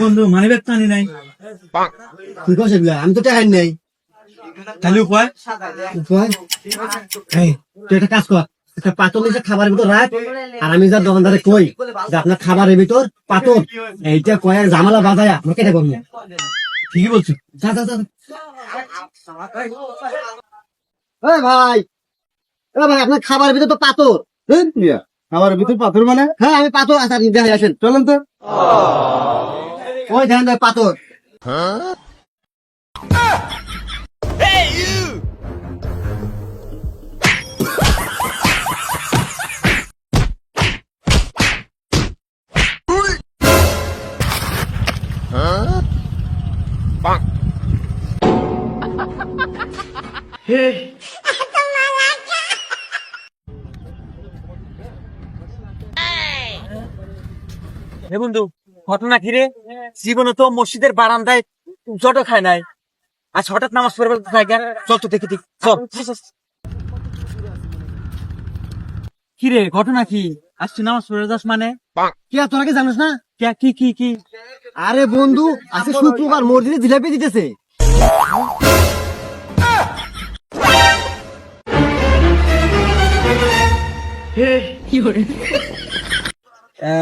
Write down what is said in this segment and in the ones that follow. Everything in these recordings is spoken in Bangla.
বন্ধু মানি ব্যাগ টানি নাই, তুই কস এগুলা? আমি তো টাকাই নাই। তাহলে উপায়? উপায়? এই, তুই একটা কাজ কর, একটা পাতল এসে খাবারের ভিতর রাখ, আর আমি যা দোকানদারে কই যে আপনার খাবারের ভিতর পাতল এইটা কয়েক ঝামেলা বাজায় আপনার কেটে করবো। ঠিকই বলছো। যা যা যা। এই ভাই, ভাই আপনার খাবারের ভিতর তো পাতল। খাবারের ভিতর পাথর মানে? হ্যাঁ আমি পাতল আচার নিতে আসেন। চলেন তো। ওই ধ্যান দেয় পাতল। হে বন্ধু, ঘটনা কি রে? জীবনে তো মসজিদের বারান্দায় জটো খায় নাই, আজ হঠাৎ নামাজ পড়বে চল তো দেখি চল। কি রে ঘটনা কি? আজ তুই নামাজ পড়ে যাস মানে? কি আর তোরা কি জানিস না? কি কি কি? আরে বন্ধু, আজকে শুক্রবার মসজিদে জিলাপি দিতেছে।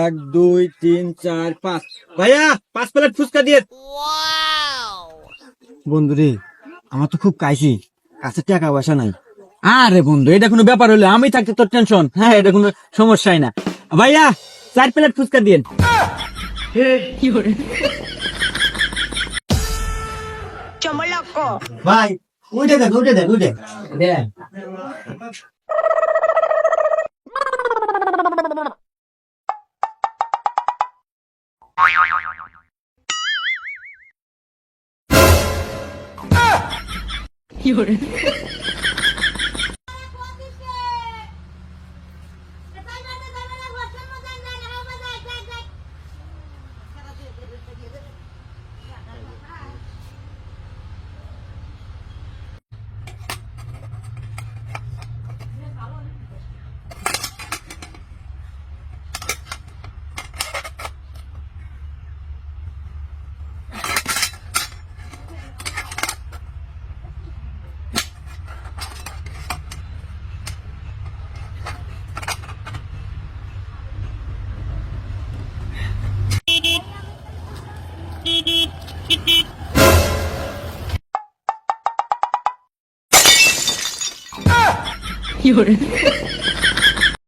এক দুই তিন চার পাঁচ, ভাইয়া 5 প্লেট ফুচকা দিয়ে। বন্ধু রে, আমার তো খুব কাইছি, কাছে টাকা পয়সা নাই। আরে বন্ধু, এটা কোনো ব্যাপার হলো? আমি থাকতে তোর টেনশন? হ্যাঁ, এটা কোনো সমস্যাই না। ভাইয়া 4 প্লেট ফুচকা দিন। ভাই উঠে দেখ উঠে দেখ উঠে দেখ। কি